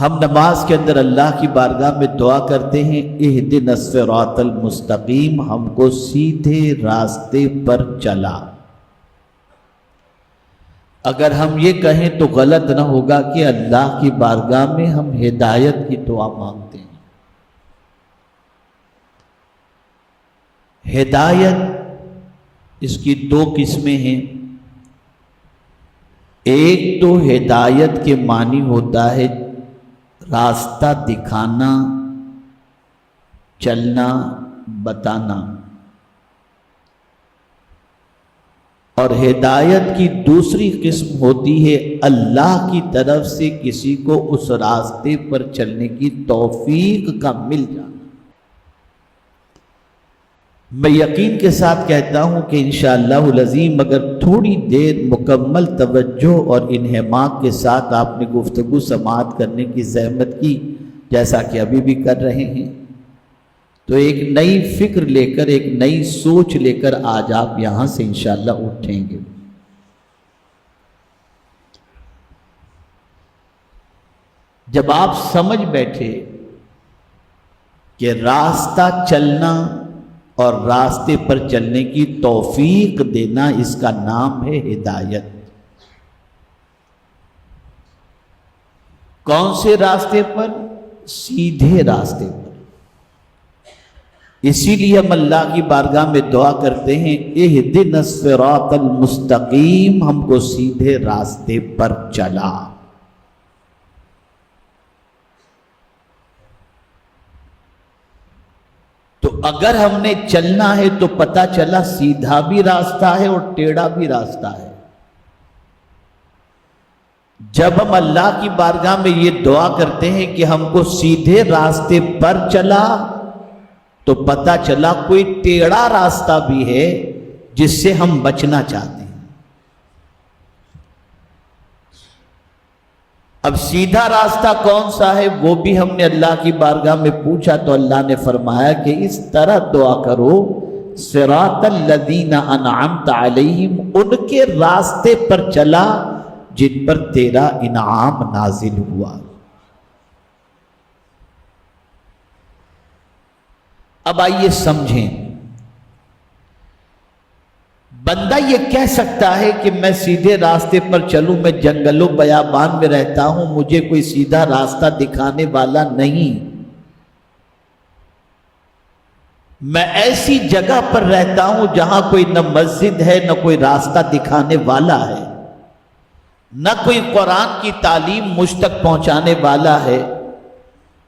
ہم نماز کے اندر اللہ کی بارگاہ میں دعا کرتے ہیں اہدنا الصراط المستقیم، ہم کو سیدھے راستے پر چلا۔ اگر ہم یہ کہیں تو غلط نہ ہوگا کہ اللہ کی بارگاہ میں ہم ہدایت کی دعا مانگتے ہیں۔ ہدایت اس کی دو قسمیں ہیں۔ ایک تو ہدایت کے معنی ہوتا ہے راستہ دکھانا، چلنا، بتانا، اور ہدایت کی دوسری قسم ہوتی ہے اللہ کی طرف سے کسی کو اس راستے پر چلنے کی توفیق کا مل جانا۔ میں یقین کے ساتھ کہتا ہوں کہ انشاءاللہ العظیم اگر تھوڑی دیر مکمل توجہ اور انہماک کے ساتھ آپ نے گفتگو سماعت کرنے کی زحمت کی، جیسا کہ ابھی بھی کر رہے ہیں، تو ایک نئی فکر لے کر، ایک نئی سوچ لے کر آج آپ یہاں سے انشاءاللہ اٹھیں گے۔ جب آپ سمجھ بیٹھے کہ راستہ چلنا اور راستے پر چلنے کی توفیق دینا، اس کا نام ہے ہدایت۔ کون سے راستے پر؟ سیدھے راستے پر۔ اسی لیے ہم اللہ کی بارگاہ میں دعا کرتے ہیں اہدنا الصراط المستقیم، ہم کو سیدھے راستے پر چلا۔ تو اگر ہم نے چلنا ہے تو پتہ چلا سیدھا بھی راستہ ہے اور ٹیڑھا بھی راستہ ہے۔ جب ہم اللہ کی بارگاہ میں یہ دعا کرتے ہیں کہ ہم کو سیدھے راستے پر چلا، تو پتہ چلا کوئی ٹیڑھا راستہ بھی ہے جس سے ہم بچنا چاہتے ہیں۔ اب سیدھا راستہ کون سا ہے وہ بھی ہم نے اللہ کی بارگاہ میں پوچھا، تو اللہ نے فرمایا کہ اس طرح دعا کرو صراط الذین انعمت علیہم، ان کے راستے پر چلا جن پر تیرا انعام نازل ہوا۔ اب آئیے سمجھیں، بندہ یہ کہہ سکتا ہے کہ میں سیدھے راستے پر چلوں، میں جنگل و بیابان میں رہتا ہوں، مجھے کوئی سیدھا راستہ دکھانے والا نہیں، میں ایسی جگہ پر رہتا ہوں جہاں کوئی نہ مسجد ہے، نہ کوئی راستہ دکھانے والا ہے، نہ کوئی قرآن کی تعلیم مجھ تک پہنچانے والا ہے،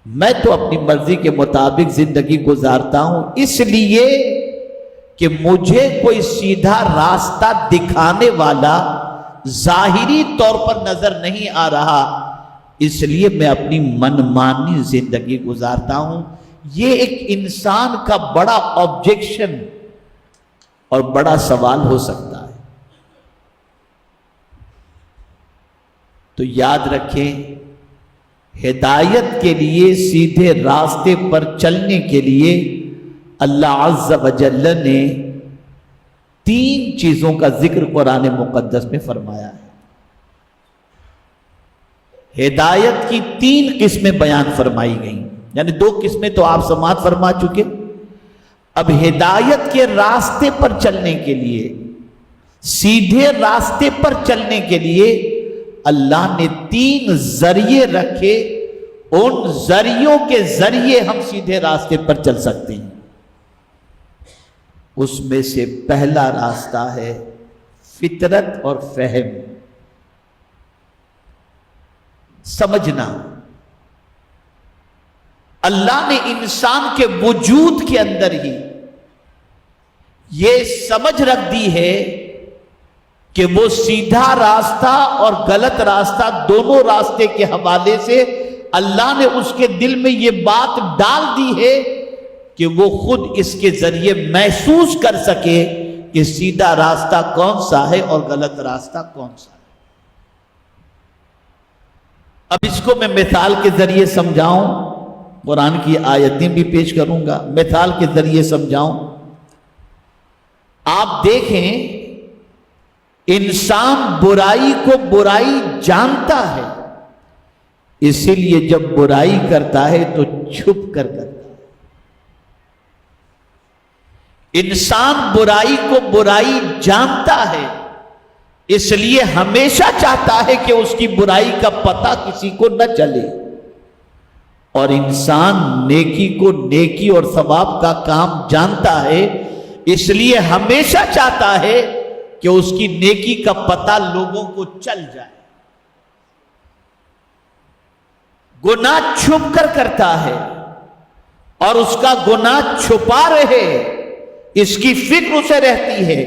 میں تو اپنی مرضی کے مطابق زندگی گزارتا ہوں، اس لیے کہ مجھے کوئی سیدھا راستہ دکھانے والا ظاہری طور پر نظر نہیں آ رہا، اس لیے میں اپنی منمانی زندگی گزارتا ہوں۔ یہ ایک انسان کا بڑا آبجیکشن اور بڑا سوال ہو سکتا ہے۔ تو یاد رکھیں، ہدایت کے لیے، سیدھے راستے پر چلنے کے لیے اللہ عز و جل نے 3 چیزوں کا ذکر قرآن مقدس میں فرمایا ہے۔ ہدایت کی 3 قسمیں بیان فرمائی گئیں، یعنی 2 قسمیں تو آپ سماعت فرما چکے۔ اب ہدایت کے راستے پر چلنے کے لیے، سیدھے راستے پر چلنے کے لیے اللہ نے 3 ذریعے رکھے، ان ذریعوں کے ذریعے ہم سیدھے راستے پر چل سکتے ہیں۔ اس میں سے پہلا راستہ ہے فطرت اور فہم، سمجھنا۔ اللہ نے انسان کے وجود کے اندر ہی یہ سمجھ رکھ دی ہے کہ وہ سیدھا راستہ اور غلط راستہ، دونوں راستے کے حوالے سے اللہ نے اس کے دل میں یہ بات ڈال دی ہے کہ وہ خود اس کے ذریعے محسوس کر سکے کہ سیدھا راستہ کون سا ہے اور غلط راستہ کون سا ہے۔ اب اس کو میں مثال کے ذریعے سمجھاؤں، قرآن کی آیتیں بھی پیش کروں گا، مثال کے ذریعے سمجھاؤں۔ آپ دیکھیں، انسان برائی کو برائی جانتا ہے، اسی لیے جب برائی کرتا ہے تو چھپ کر کرتا ہے۔ انسان برائی کو برائی جانتا ہے، اس لیے ہمیشہ چاہتا ہے کہ اس کی برائی کا پتہ کسی کو نہ چلے، اور انسان نیکی کو نیکی اور ثواب کا کام جانتا ہے، اس لیے ہمیشہ چاہتا ہے کہ اس کی نیکی کا پتہ لوگوں کو چل جائے۔ گناہ چھپ کر کرتا ہے اور اس کا گناہ چھپا رہے، اس کی فکر اسے رہتی ہے،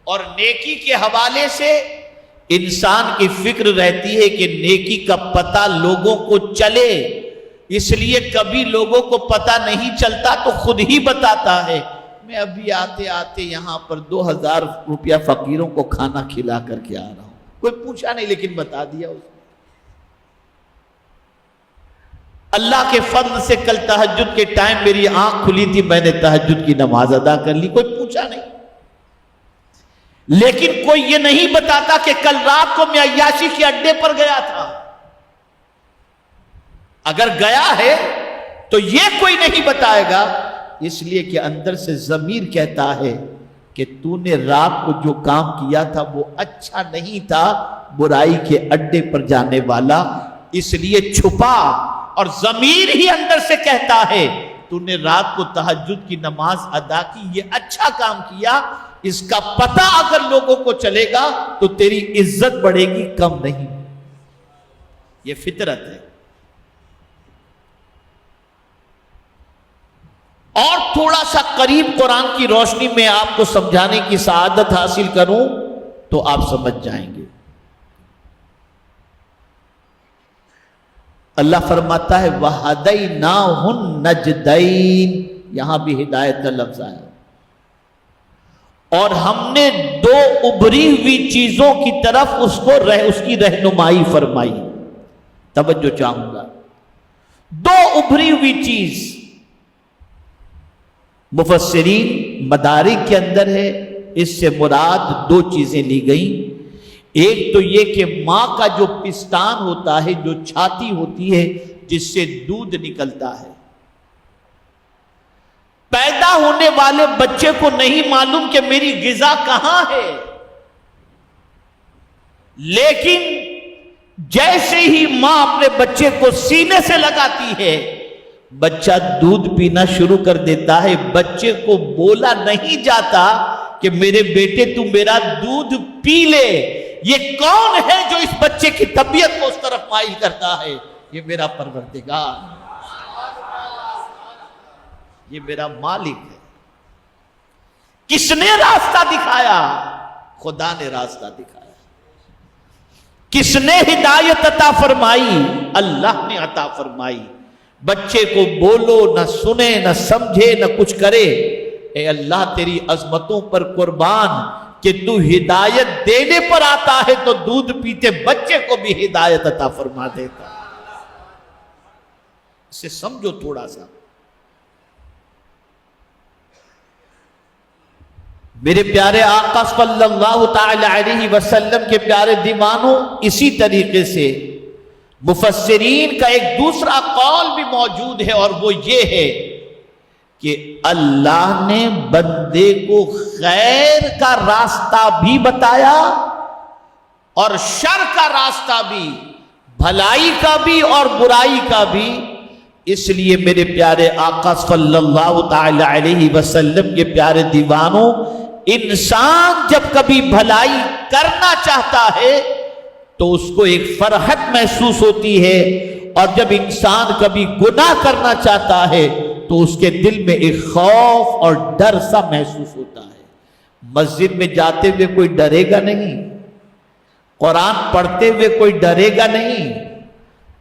اور نیکی کے حوالے سے انسان کی فکر رہتی ہے کہ نیکی کا پتہ لوگوں کو چلے، اس لیے کبھی لوگوں کو پتہ نہیں چلتا تو خود ہی بتاتا ہے، میں ابھی آتے آتے یہاں پر 2000 روپیہ فقیروں کو کھانا کھلا کر کے آ رہا ہوں، کوئی پوچھا نہیں لیکن بتا دیا اس نے۔ اللہ کے فضل سے کل تہجد کے ٹائم میری آنکھ کھلی تھی، میں نے تہجد کی نماز ادا کر لی، کوئی پوچھا نہیں، لیکن کوئی یہ نہیں بتاتا کہ کل رات کو میں عیاشی کے اڈے پر گیا تھا۔ اگر گیا ہے تو یہ کوئی نہیں بتائے گا، اس لیے کہ اندر سے ضمیر کہتا ہے کہ تو نے رات کو جو کام کیا تھا وہ اچھا نہیں تھا، برائی کے اڈے پر جانے والا، اس لیے چھپا، اور ضمیر ہی اندر سے کہتا ہے تو نے رات کو تہجد کی نماز ادا کی، یہ اچھا کام کیا، اس کا پتہ اگر لوگوں کو چلے گا تو تیری عزت بڑھے گی، کم نہیں۔ یہ فطرت ہے۔ اور تھوڑا سا قریب قرآن کی روشنی میں آپ کو سمجھانے کی سعادت حاصل کروں تو آپ سمجھ جائیں گے۔ اللہ فرماتا ہے وَهَدَيْنَاهُ النَّجْدَيْنِ، یہاں بھی ہدایت کا لفظ آیا، اور ہم نے دو ابری ہوئی چیزوں کی طرف اس کی رہنمائی فرمائی۔ توجہ چاہوں گا، دو ابری ہوئی چیز، مفسرین مدارک کے اندر ہے، اس سے مراد دو چیزیں لی گئیں۔ ایک تو یہ کہ ماں کا جو پستان ہوتا ہے، جو چھاتی ہوتی ہے جس سے دودھ نکلتا ہے، پیدا ہونے والے بچے کو نہیں معلوم کہ میری غذا کہاں ہے، لیکن جیسے ہی ماں اپنے بچے کو سینے سے لگاتی ہے، بچہ دودھ پینا شروع کر دیتا ہے۔ بچے کو بولا نہیں جاتا کہ میرے بیٹے تو میرا دودھ پی لے۔ یہ کون ہے جو اس بچے کی طبیعت کو اس طرف مائل کرتا ہے؟ یہ میرا پروردگار، یہ میرا مالک ہے۔ کس نے راستہ دکھایا؟ خدا نے راستہ دکھایا۔ کس نے ہدایت عطا فرمائی؟ اللہ نے عطا فرمائی۔ بچے کو بولو نہ سنے نہ سمجھے نہ کچھ کرے، اے اللہ تیری عظمتوں پر قربان کہ تو ہدایت دینے پر آتا ہے تو دودھ پیتے بچے کو بھی ہدایت عطا فرما دیتا۔ اسے سمجھو تھوڑا سا۔ میرے پیارے آقا صلی اللہ تعالی علیہ وسلم کے پیارے دیوانوں، اسی طریقے سے مفسرین کا ایک دوسرا قول بھی موجود ہے، اور وہ یہ ہے کہ اللہ نے بندے کو خیر کا راستہ بھی بتایا اور شر کا راستہ بھی، بھلائی کا بھی اور برائی کا بھی۔ اس لیے میرے پیارے آقا صلی اللہ تعالی علیہ وسلم کے پیارے دیوانوں، انسان جب کبھی بھلائی کرنا چاہتا ہے تو اس کو ایک فرحت محسوس ہوتی ہے، اور جب انسان کبھی گناہ کرنا چاہتا ہے تو اس کے دل میں ایک خوف اور ڈر سا محسوس ہوتا ہے۔ مسجد میں جاتے ہوئے کوئی ڈرے گا نہیں، قرآن پڑھتے ہوئے کوئی ڈرے گا نہیں،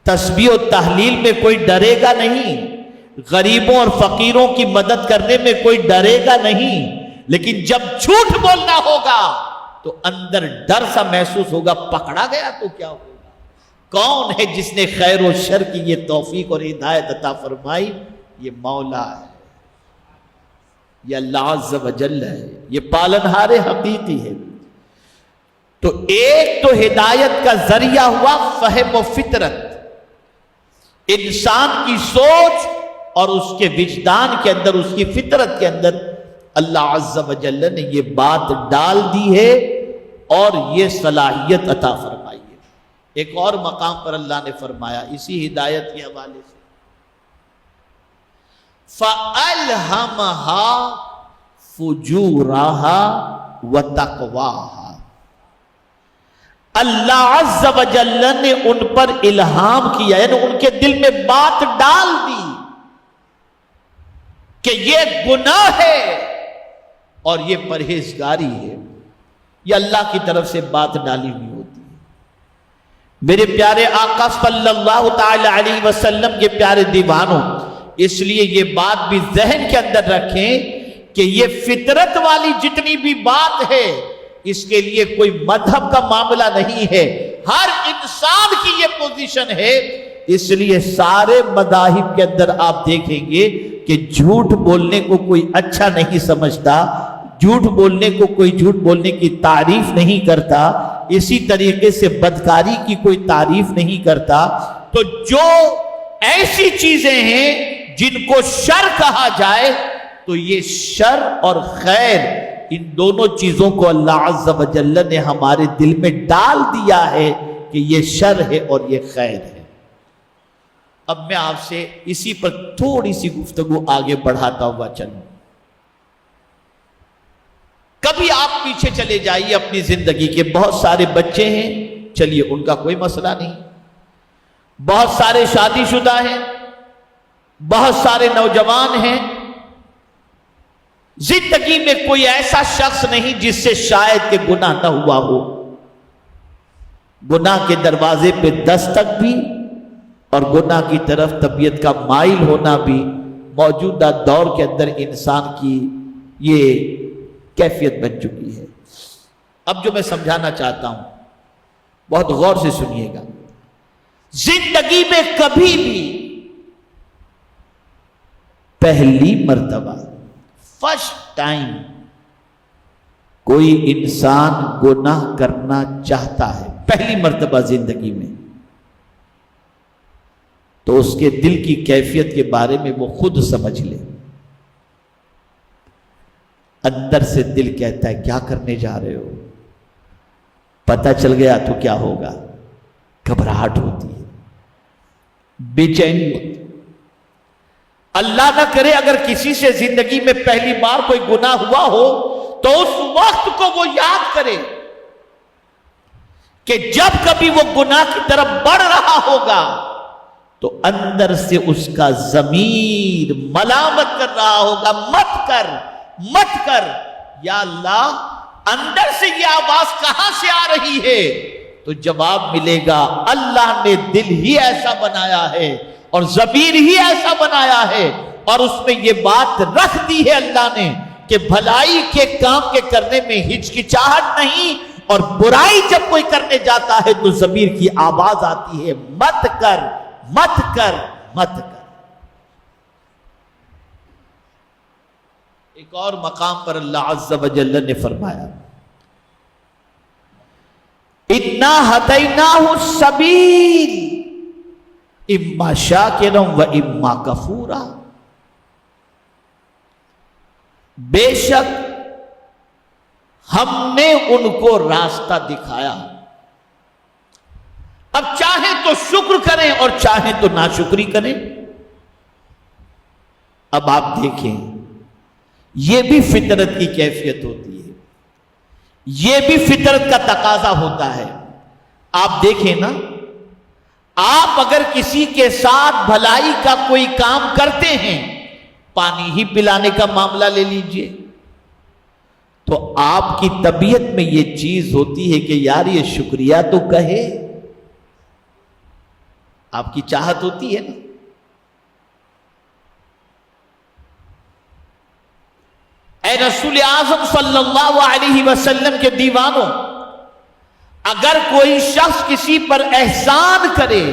تسبیح و تحلیل میں کوئی ڈرے گا نہیں، غریبوں اور فقیروں کی مدد کرنے میں کوئی ڈرے گا نہیں، لیکن جب جھوٹ بولنا ہوگا تو اندر ڈر سا محسوس ہوگا، پکڑا گیا تو کیا ہوگا۔ کون ہے جس نے خیر و شر کی یہ توفیق اور ہدایت عطا فرمائی؟ یہ مولا ہے، یہ اللہ عز و جل ہے، یہ پالنہار حقیقی ہے۔ تو ایک تو ہدایت کا ذریعہ ہوا فہم و فطرت، انسان کی سوچ اور اس کے وجدان کے اندر، اس کی فطرت کے اندر اللہ عز و جل نے یہ بات ڈال دی ہے اور یہ صلاحیت عطا فرمائی ہے۔ ایک اور مقام پر اللہ نے فرمایا اسی ہدایت کے حوالے سے، فَأَلْهَمَهَا فُجُورَهَا وَتَقْوَاهَا، اللہ عز و جل نے ان پر الہام کیا، یعنی ان کے دل میں بات ڈال دی کہ یہ گناہ ہے اور یہ پرہیزگاری ہے۔ یہ اللہ کی طرف سے بات ڈالی ہوئی ہوتی ہے۔ میرے پیارے آقا صلی اللہ تعالی علیہ وسلم کے پیارے دیوانوں، اس لیے یہ بات بھی ذہن کے اندر رکھیں کہ یہ فطرت والی جتنی بھی بات ہے، اس کے لیے کوئی مذہب کا معاملہ نہیں ہے، ہر انسان کی یہ پوزیشن ہے۔ اس لیے سارے مذاہب کے اندر آپ دیکھیں گے کہ جھوٹ بولنے کو کوئی اچھا نہیں سمجھتا، جھوٹ بولنے کو کوئی جھوٹ بولنے کی تعریف نہیں کرتا، اسی طریقے سے بدکاری کی کوئی تعریف نہیں کرتا۔ تو جو ایسی چیزیں ہیں جن کو شر کہا جائے تو یہ شر اور خیر، ان دونوں چیزوں کو اللہ عز و جل نے ہمارے دل میں ڈال دیا ہے کہ یہ شر ہے اور یہ خیر ہے۔ اب میں آپ سے اسی پر تھوڑی سی گفتگو آگے بڑھاتا ہوا چلوں۔ کبھی آپ پیچھے چلے جائیے اپنی زندگی کے، بہت سارے بچے ہیں، چلیے ان کا کوئی مسئلہ نہیں، بہت سارے شادی شدہ ہیں، بہت سارے نوجوان ہیں، زندگی میں کوئی ایسا شخص نہیں جس سے شاید کہ گناہ نہ ہوا ہو۔ گناہ کے دروازے پہ دستک بھی اور گناہ کی طرف طبیعت کا مائل ہونا بھی موجودہ دور کے اندر انسان کی یہ کیفیت بن چکی ہے۔ اب جو میں سمجھانا چاہتا ہوں بہت غور سے سنیے گا، زندگی میں کبھی بھی پہلی مرتبہ، فرسٹ ٹائم، کوئی انسان گناہ کرنا چاہتا ہے پہلی مرتبہ زندگی میں، تو اس کے دل کی کیفیت کے بارے میں وہ خود سمجھ لے۔ اندر سے دل کہتا ہے کیا کرنے جا رہے ہو، پتہ چل گیا تو کیا ہوگا، گھبراہٹ ہوتی ہے، بے چینی ہوتی ہے۔ اللہ نہ کرے اگر کسی سے زندگی میں پہلی بار کوئی گناہ ہوا ہو تو اس وقت کو وہ یاد کرے کہ جب کبھی وہ گناہ کی طرف بڑھ رہا ہوگا تو اندر سے اس کا ضمیر ملامت کر رہا ہوگا، مت کر مت کر، یا اللہ اندر سے یہ آواز کہاں سے آ رہی ہے؟ تو جواب ملے گا اللہ نے دل ہی ایسا بنایا ہے اور ضمیر ہی ایسا بنایا ہے، اور اس میں یہ بات رکھ دی ہے اللہ نے کہ بھلائی کے کام کے کرنے میں ہچکچاہٹ نہیں، اور برائی جب کوئی کرنے جاتا ہے تو ضمیر کی آواز آتی ہے مت کر مت کر مت کر۔ ایک اور مقام پر اللہ عز و جل نے فرمایا اِنَّا هَدَيْنَاهُ السَّبِيلَ اِمَّا شَاكِرًا وَإِمَّا كَفُورًا، بے شک ہم نے ان کو راستہ دکھایا، اب چاہیں تو شکر کریں اور چاہیں تو ناشکری کریں۔ اب آپ دیکھیں یہ بھی فطرت کی کیفیت ہوتی ہے، یہ بھی فطرت کا تقاضا ہوتا ہے۔ آپ دیکھیں نا، آپ اگر کسی کے ساتھ بھلائی کا کوئی کام کرتے ہیں، پانی ہی پلانے کا معاملہ لے لیجئے، تو آپ کی طبیعت میں یہ چیز ہوتی ہے کہ یار یہ شکریہ تو کہے، آپ کی چاہت ہوتی ہے نا۔ اے رسول اعظم صلی اللہ علیہ وسلم کے دیوانوں، اگر کوئی شخص کسی پر احسان کرے،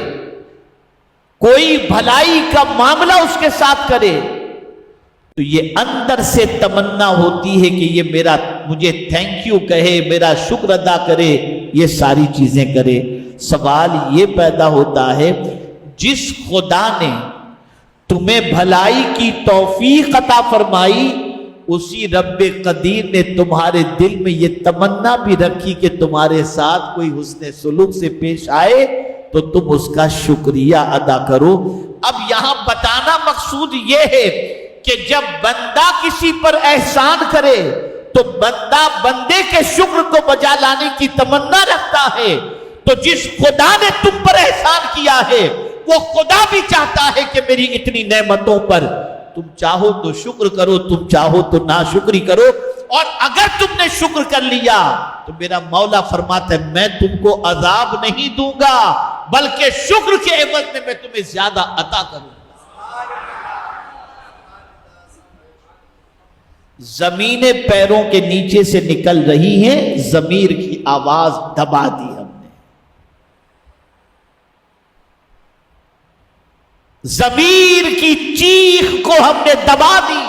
کوئی بھلائی کا معاملہ اس کے ساتھ کرے، تو یہ اندر سے تمنا ہوتی ہے کہ یہ مجھے تھینک یو کہے، میرا شکر ادا کرے، یہ ساری چیزیں کرے۔ سوال یہ پیدا ہوتا ہے جس خدا نے تمہیں بھلائی کی توفیق عطا فرمائی، اسی رب قدیر نے تمہارے دل میں یہ تمنا بھی رکھی کہ تمہارے ساتھ کوئی حسن سلوک سے پیش آئے تو تم اس کا شکریہ ادا کرو۔ اب یہاں بتانا مقصود یہ ہے کہ جب بندہ کسی پر احسان کرے تو بندہ بندے کے شکر کو بجا لانے کی تمنا رکھتا ہے، تو جس خدا نے تم پر احسان کیا ہے وہ خدا بھی چاہتا ہے کہ میری اتنی نعمتوں پر تم چاہو تو شکر کرو، تم چاہو تو ناشکری کرو، اور اگر تم نے شکر کر لیا تو میرا مولا فرماتا ہے میں تم کو عذاب نہیں دوں گا بلکہ شکر کے عوض میں تمہیں زیادہ عطا کروں گا۔ زمینیں پیروں کے نیچے سے نکل رہی ہیں، ضمیر کی آواز دبا دی ہم نے، ضمیر کی چیخ کو ہم نے دبا دی،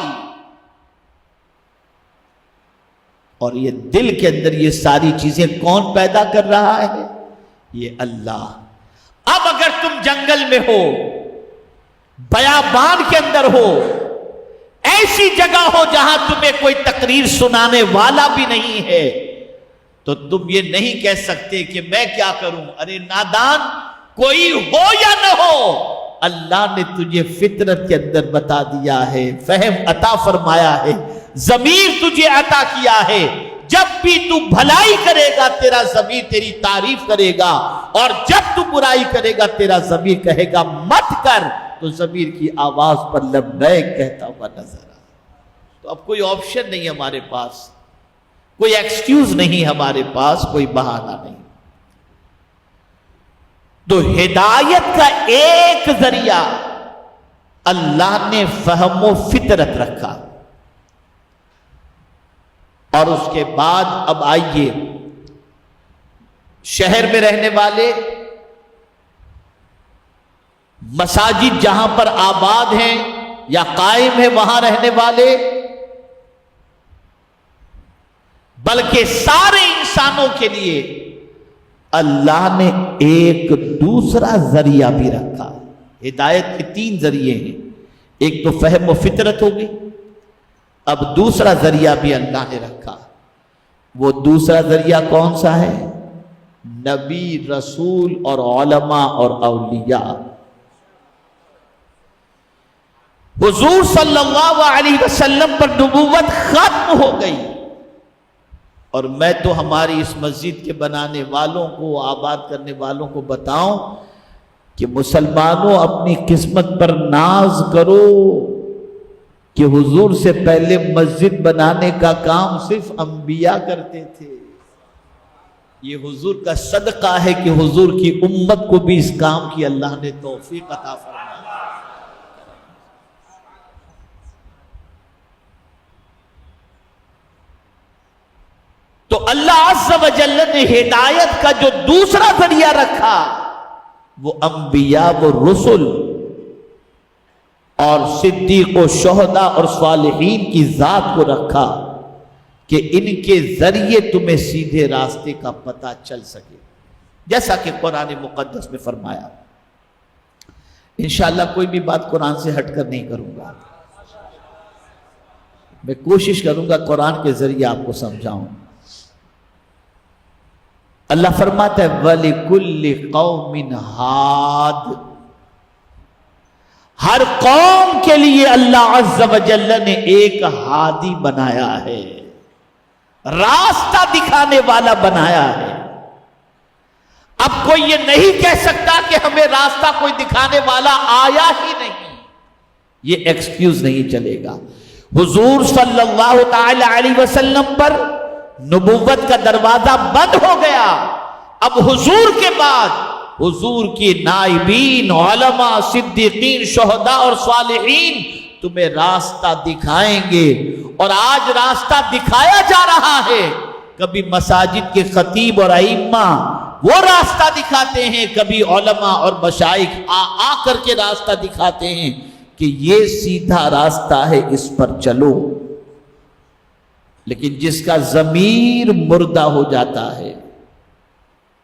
اور یہ دل کے اندر یہ ساری چیزیں کون پیدا کر رہا ہے؟ یہ اللہ۔ اب اگر تم جنگل میں ہو، بیابان کے اندر ہو، ایسی جگہ ہو جہاں تمہیں کوئی تقریر سنانے والا بھی نہیں ہے، تو تم یہ نہیں کہہ سکتے کہ میں کیا کروں، ارے نادان، کوئی ہو یا نہ ہو، اللہ نے تجھے فطرت کے اندر بتا دیا ہے، فہم عطا فرمایا ہے، ضمیر تجھے عطا کیا ہے، جب بھی تو بھلائی کرے گا تیرا ضمیر تیری تعریف کرے گا، اور جب تو برائی کرے گا تیرا ضمیر کہے گا مت کر، تو ضمیر کی آواز پر لبیک کہتا ہوا نظر آ۔ تو اب کوئی آپشن نہیں ہمارے پاس، کوئی ایکسکیوز نہیں ہمارے پاس، کوئی بہانہ نہیں۔ تو ہدایت کا ایک ذریعہ اللہ نے فہم و فطرت رکھا، اور اس کے بعد اب آئیے شہر میں رہنے والے، مساجد جہاں پر آباد ہیں یا قائم ہیں وہاں رہنے والے، بلکہ سارے انسانوں کے لیے اللہ نے ایک دوسرا ذریعہ بھی رکھا۔ ہدایت کے 3 ذریعے ہیں، ایک تو فہم و فطرت ہوگی، اب دوسرا ذریعہ بھی اللہ نے رکھا۔ وہ دوسرا ذریعہ کون سا ہے؟ نبی، رسول اور علماء اور اولیاء۔ حضور صلی اللہ علیہ وسلم پر نبوت ختم ہو گئی، اور میں تو ہماری اس مسجد کے بنانے والوں کو، آباد کرنے والوں کو بتاؤں کہ مسلمانوں اپنی قسمت پر ناز کرو کہ حضور سے پہلے مسجد بنانے کا کام صرف انبیاء کرتے تھے۔ یہ حضور کا صدقہ ہے کہ حضور کی امت کو بھی اس کام کی اللہ نے توفیق عطا فرمائی۔ تو اللہ عز و جل نے ہدایت کا جو دوسرا ذریعہ رکھا وہ انبیاء و رسل اور صدیق و شہداء اور صالحین کی ذات کو رکھا کہ ان کے ذریعے تمہیں سیدھے راستے کا پتہ چل سکے، جیسا کہ قرآن مقدس میں فرمایا۔ انشاءاللہ کوئی بھی بات قرآن سے ہٹ کر نہیں کروں گا، میں کوشش کروں گا قرآن کے ذریعے آپ کو سمجھاؤں۔ اللہ فرماتا ہے وَلِكُلِّ قَوْمٍ ہَادٍ، ہر قوم کے لیے اللہ عز و جل نے ایک ہادی بنایا ہے، راستہ دکھانے والا بنایا ہے۔ اب کوئی یہ نہیں کہہ سکتا کہ ہمیں راستہ کوئی دکھانے والا آیا ہی نہیں، یہ ایکسکیوز نہیں چلے گا۔ حضور صلی اللہ تعالی علیہ وسلم پر نبوت کا دروازہ بند ہو گیا، اب حضور کے بعد حضور کی نائبین، علماء، صدیقین، شہداء اور صالحین تمہیں راستہ دکھائیں گے، اور آج راستہ دکھایا جا رہا ہے۔ کبھی مساجد کے خطیب اور ائمہ وہ راستہ دکھاتے ہیں، کبھی علماء اور مشائخ آ کر کے راستہ دکھاتے ہیں کہ یہ سیدھا راستہ ہے، اس پر چلو۔ لیکن جس کا ضمیر مردہ ہو جاتا ہے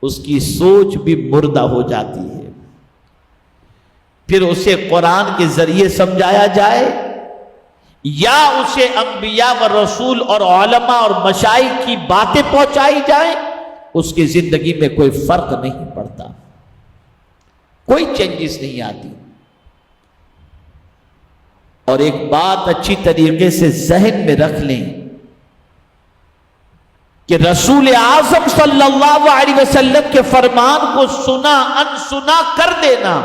اس کی سوچ بھی مردہ ہو جاتی ہے۔ پھر اسے قرآن کے ذریعے سمجھایا جائے یا اسے انبیاء و رسول اور علماء اور مشائخ کی باتیں پہنچائی جائیں، اس کی زندگی میں کوئی فرق نہیں پڑتا، کوئی چینجز نہیں آتی۔ اور ایک بات اچھی طریقے سے ذہن میں رکھ لیں کہ رسول اعظم صلی اللہ علیہ وسلم کے فرمان کو سنا انسنا کر دینا،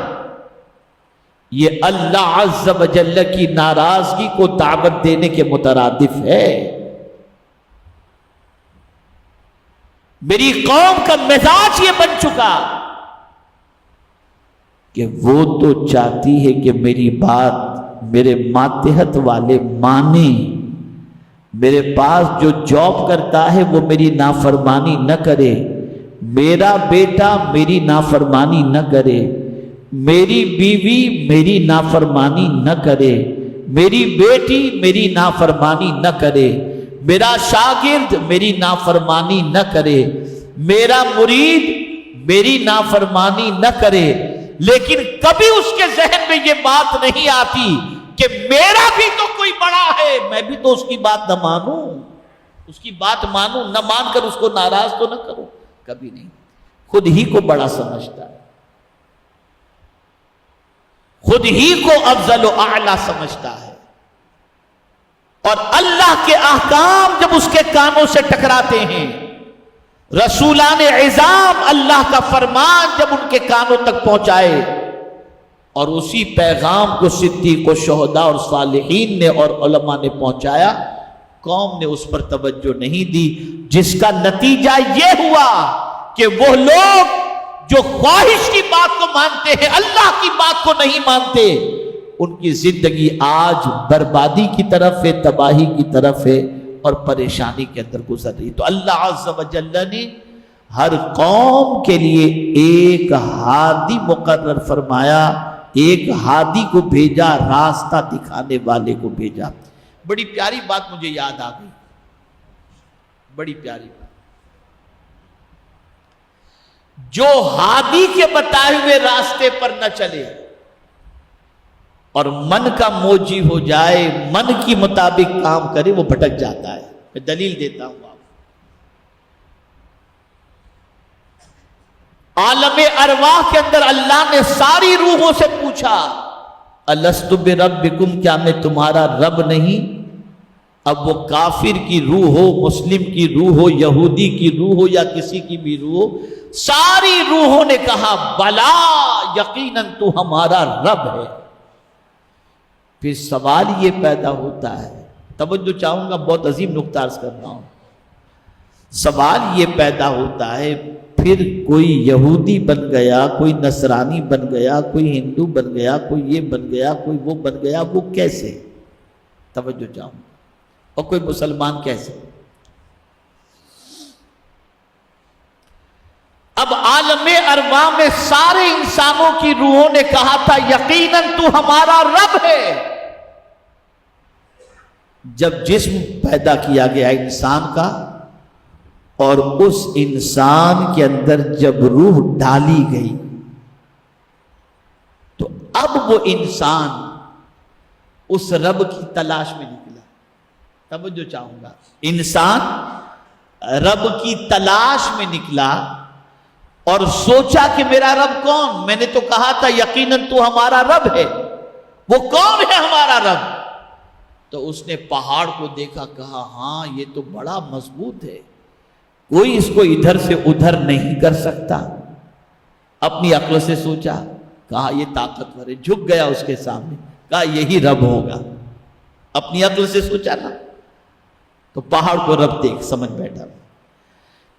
یہ اللہ عز و جل کی ناراضگی کو دعوت دینے کے مترادف ہے۔ میری قوم کا مزاج یہ بن چکا کہ وہ تو چاہتی ہے کہ میری بات میرے ماتحت والے مانیں، میرے پاس جو جاب کرتا ہے وہ میری نافرمانی نہ کرے، میرا بیٹا میری نافرمانی نہ کرے، میری بیوی میری نافرمانی نہ کرے، میری بیٹی میری نافرمانی نہ کرے، میرا شاگرد میری نافرمانی نہ کرے، میرا مرید میری نافرمانی نہ کرے۔ لیکن کبھی اس کے ذہن میں یہ بات نہیں آتی کہ میرا بھی تو کوئی بڑا ہے، میں بھی تو اس کی بات نہ مانوں، اس کی بات مانوں، نہ مان کر اس کو ناراض تو نہ کروں، کبھی نہیں۔ خود ہی کو بڑا سمجھتا ہے، خود ہی کو افضل و اعلیٰ سمجھتا ہے، اور اللہ کے احکام جب اس کے کانوں سے ٹکراتے ہیں، رسولان عظام اللہ کا فرمان جب ان کے کانوں تک پہنچائے اور اسی پیغام کو صدیق و شہداء اور صالحین نے اور علماء نے پہنچایا، قوم نے اس پر توجہ نہیں دی، جس کا نتیجہ یہ ہوا کہ وہ لوگ جو خواہش کی بات کو مانتے ہیں، اللہ کی بات کو نہیں مانتے، ان کی زندگی آج بربادی کی طرف ہے، تباہی کی طرف ہے اور پریشانی کے اندر گزر رہی۔ تو اللہ عز و جل نے ہر قوم کے لیے ایک ہادی مقرر فرمایا، ایک ہادی کو بھیجا، راستہ دکھانے والے کو بھیجا۔ بڑی پیاری بات مجھے یاد آ گئی، بڑی پیاری بات۔ جو ہادی کے بتائے ہوئے راستے پر نہ چلے اور من کا موجی ہو جائے، من کی مطابق کام کرے، وہ بھٹک جاتا ہے۔ میں دلیل دیتا ہوں آپ۔ عالم ارواح کے اندر اللہ نے ساری روحوں سے پوچھا، الست بربکم، کیا میں تمہارا رب نہیں؟ اب وہ کافر کی روح ہو، مسلم کی روح ہو، یہودی کی روح ہو یا کسی کی بھی روح ہو، ساری روحوں نے کہا بلا، یقیناً تو ہمارا رب ہے۔ پھر سوال یہ پیدا ہوتا ہے، توجہ چاہوں گا، بہت عظیم نقطہ عرض کر رہا ہوں۔ سوال یہ پیدا ہوتا ہے، پھر کوئی یہودی بن گیا، کوئی نصرانی بن گیا، کوئی ہندو بن گیا، کوئی یہ بن گیا، کوئی وہ بن گیا، وہ کیسے؟ توجہ چاہوں گا۔ اور کوئی مسلمان کیسے؟ اب عالم ارواح میں سارے انسانوں کی روحوں نے کہا تھا یقیناً تو ہمارا رب ہے۔ جب جسم پیدا کیا گیا انسان کا اور اس انسان کے اندر جب روح ڈالی گئی تو اب وہ انسان اس رب کی تلاش میں نکلا۔ توجہ چاہوں گا، انسان رب کی تلاش میں نکلا اور سوچا کہ میرا رب کون؟ میں نے تو کہا تھا یقیناً تو ہمارا رب ہے، وہ کون ہے ہمارا رب؟ تو اس نے پہاڑ کو دیکھا، کہا ہاں یہ تو بڑا مضبوط ہے، کوئی اس کو ادھر سے ادھر نہیں کر سکتا۔ اپنی عقل سے سوچا، کہا یہ طاقتور ہے، جھک گیا اس کے سامنے، کہا یہی رب ہوگا۔ اپنی عقل سے سوچا نا، تو پہاڑ کو رب دیکھ سمجھ بیٹھا۔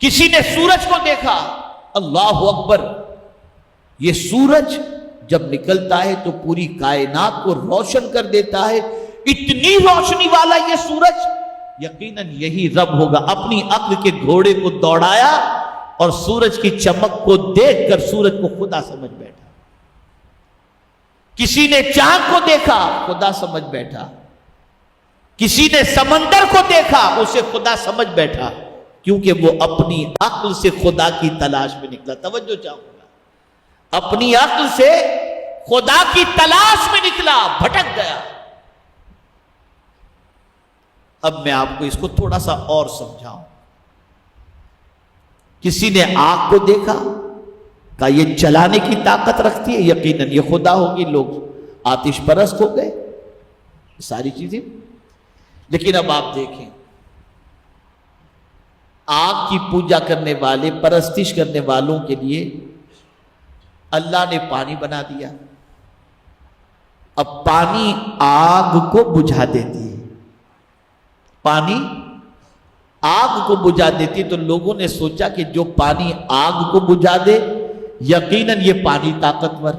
کسی نے سورج کو دیکھا، اللہ اکبر، یہ سورج جب نکلتا ہے تو پوری کائنات کو روشن کر دیتا ہے، اتنی روشنی والا یہ سورج، یقیناً یہی رب ہوگا۔ اپنی عقل کے گھوڑے کو دوڑایا اور سورج کی چمک کو دیکھ کر سورج کو خدا سمجھ بیٹھا۔ کسی نے چاند کو دیکھا، خدا سمجھ بیٹھا۔ کسی نے سمندر کو دیکھا، اسے خدا سمجھ بیٹھا، کیونکہ وہ اپنی عقل سے خدا کی تلاش میں نکلا۔ توجہ چاہوں گا، اپنی عقل سے خدا کی تلاش میں نکلا، بھٹک گیا۔ اب میں آپ کو اس کو تھوڑا سا اور سمجھاؤں۔ کسی نے آگ کو دیکھا، کہا یہ چلانے کی طاقت رکھتی ہے، یقیناً یہ خدا ہوگی، لوگ آتش پرست ہو گئے، ساری چیزیں۔ لیکن اب آپ دیکھیں، آگ کی پوجا کرنے والے، پرستش کرنے والوں کے لیے اللہ نے پانی بنا دیا۔ اب پانی آگ کو بجھا دیتی ہے، پانی آگ کو بجھا دیتی، تو لوگوں نے سوچا کہ جو پانی آگ کو بجھا دے یقیناً یہ پانی طاقتور۔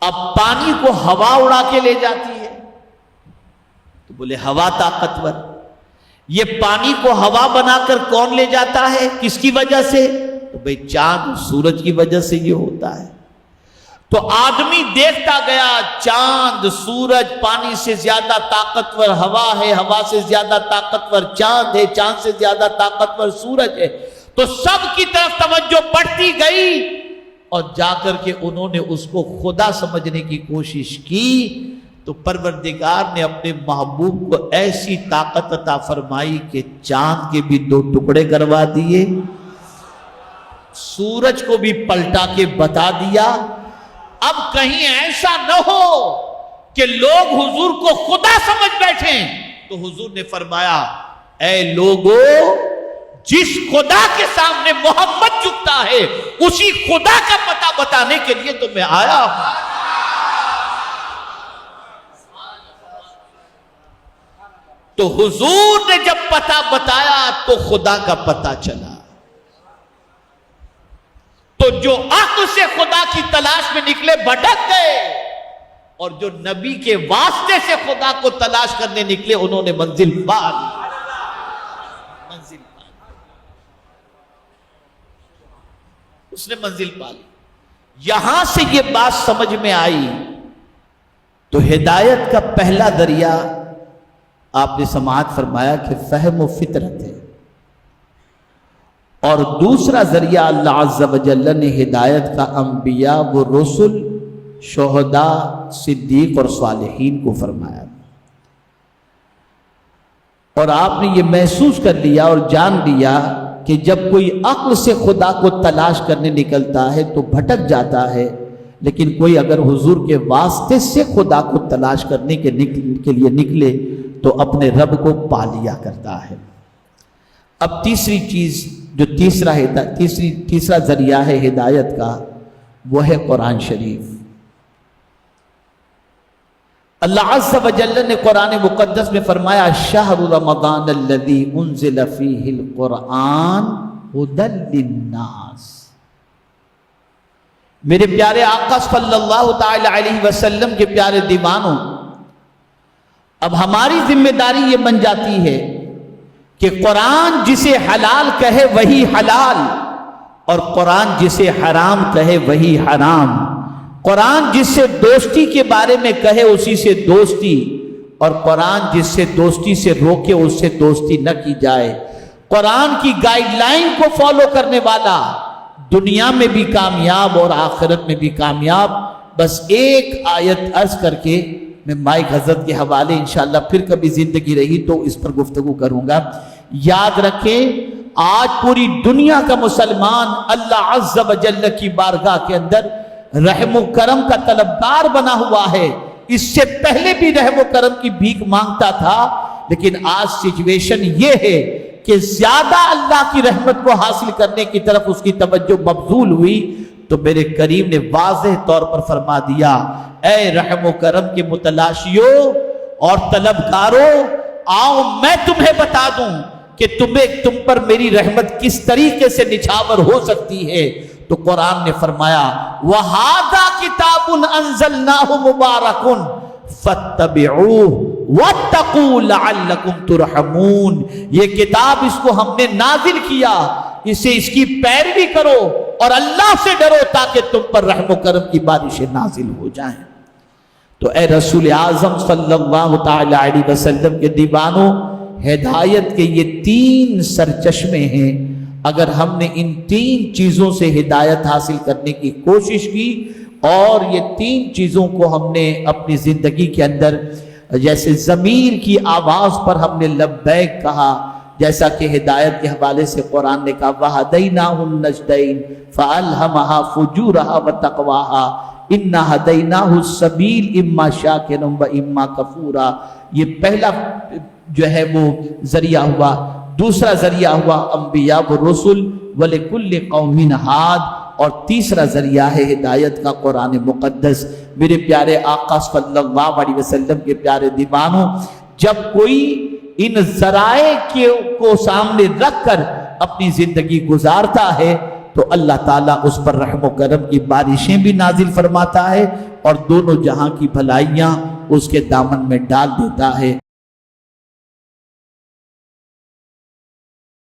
اب پانی کو ہوا اڑا کے لے جاتی ہے، تو بولے ہوا طاقتور۔ یہ پانی کو ہوا بنا کر کون لے جاتا ہے، کس کی وجہ سے؟ تو بھئی چاند سورج کی وجہ سے یہ ہوتا ہے۔ تو آدمی دیکھتا گیا چاند سورج پانی سے زیادہ طاقتور ہوا ہے، ہوا سے زیادہ طاقتور چاند ہے، چاند سے زیادہ طاقتور سورج ہے، تو سب کی طرف توجہ بڑھتی گئی، اور جا کر کے انہوں نے اس کو خدا سمجھنے کی کوشش کی، تو پروردگار نے اپنے محبوب کو ایسی طاقت عطا فرمائی کہ چاند کے بھی 2 ٹکڑے کروا دیے، سورج کو بھی پلٹا کے بتا دیا۔ اب کہیں ایسا نہ ہو کہ لوگ حضور کو خدا سمجھ بیٹھیں، تو حضور نے فرمایا اے لوگو، جس خدا کے سامنے محمد جھکتا ہے اسی خدا کا پتہ بتانے کے لیے تو میں آیا ہوں۔ تو حضور نے جب پتہ بتایا تو خدا کا پتہ چلا۔ تو جو عقل سے خدا کی تلاش میں نکلے بھٹک گئے، اور جو نبی کے واسطے سے خدا کو تلاش کرنے نکلے انہوں نے منزل پا لی، منزل پا لی، اس نے منزل پا لی۔ یہاں سے یہ بات سمجھ میں آئی تو ہدایت کا پہلا ذریعہ آپ نے سماعت فرمایا کہ فہم و فطرت ہے، اور دوسرا ذریعہ اللہ عز و جل نے ہدایت کا انبیاء و رسل، شہداء، صدیق اور صالحین کو فرمایا، اور آپ نے یہ محسوس کر لیا اور جان لیا کہ جب کوئی عقل سے خدا کو تلاش کرنے نکلتا ہے تو بھٹک جاتا ہے، لیکن کوئی اگر حضور کے واسطے سے خدا کو تلاش کرنے کے لیے نکلے تو اپنے رب کو پا لیا کرتا ہے۔ اب تیسری چیز جو تیسرا ذریعہ ہے ہدایت کا، وہ ہے قرآن شریف۔ اللہ عز و جل نے قرآن مقدس میں فرمایا شہر رمضان الذی انزل فیہ القرآن ھدی للناس۔ میرے پیارے آقا صلی اللہ تعالی علیہ وسلم کے پیارے دیوانوں، اب ہماری ذمہ داری یہ بن جاتی ہے کہ قرآن جسے حلال کہے وہی حلال، اور قرآن جسے حرام کہے وہی حرام، قرآن جس سے دوستی کے بارے میں کہے اسی سے دوستی، اور قرآن جس سے دوستی سے روکے اس سے دوستی نہ کی جائے۔ قرآن کی گائیڈ لائن کو فالو کرنے والا دنیا میں بھی کامیاب اور آخرت میں بھی کامیاب۔ بس ایک آیت عرض کر کے میں مائک حضرت کے حوالے انشاءاللہ پھر کبھی زندگی رہی تو اس پر گفتگو کروں گا۔ یاد رکھیں، آج پوری دنیا کا مسلمان اللہ عز و جل کی بارگاہ کے اندر رحم و کرم کا طلبگار بنا ہوا ہے۔ اس سے پہلے بھی رحم و کرم کی بھیک مانگتا تھا، لیکن آج سچویشن یہ ہے کہ زیادہ اللہ کی رحمت کو حاصل کرنے کی طرف اس کی توجہ مبذول ہوئی، تو میرے کریم نے واضح طور پر فرما دیا اے رحم و کرم کے متلاشیوں اور طلبگاروں، آؤ میں تمہیں بتا دوں کہ تم پر میری رحمت کس طریقے سے نچھاور ہو سکتی ہے۔ تو قرآن نے فرمایا وَهَذَا كِتَابٌ أَنزَلْنَاهُ مُبَارَكٌ فَاتَّبِعُوهُ وَاتَّقُوا لَعَلَّكُمْ تُرْحَمُونَ۔ یہ کتاب اس کو ہم نے نازل کیا، اس کی پیروی کرو اور اللہ سے ڈرو تاکہ تم پر رحم و کرم کی بارشیں نازل ہو جائیں۔ تو اے رسول اعظم صلی اللہ تعالی علیہ وسلم کے دیوانوں، ہدایت کے یہ 3 سرچشمے ہیں۔ اگر ہم نے ان 3 چیزوں سے ہدایت حاصل کرنے کی کوشش کی، اور یہ تین چیزوں کو ہم نے اپنی زندگی کے اندر، جیسے ضمیر کی آواز پر ہم نے لبیک کہا، جیسا کہ ہدایت کے حوالے سے قرآن نے کہا وَهَدَيْنَاهُ النَّجْدَيْنِ فَأَلْهَمَهَا فُجُورَهَا وَتَقْوَاهَا إِنَّا هَدَيْنَاهُ السَّبِيلَ إِمَّا شَاكِرًا وَإِمَّا كَفُورًا۔ یہ پہلا جو ہے وہ ذریعہ ہوا۔ دوسرا ذریعہ ہوا انبیاء و رسل وَلِكُلِّ قَوْمٍ هَادٍ، اور تیسرا ذریعہ ہے ہدایت کا قرآن مقدس۔ میرے پیارے آقا صلی اللہ علیہ وسلم کے پیارے دیوانوں، جب کوئی ان ذرائع کو سامنے رکھ کر اپنی زندگی گزارتا ہے تو اللہ تعالیٰ اس پر رحم و کرم کی بارشیں بھی نازل فرماتا ہے اور دونوں جہاں کی بھلائیاں اس کے دامن میں ڈال دیتا ہے۔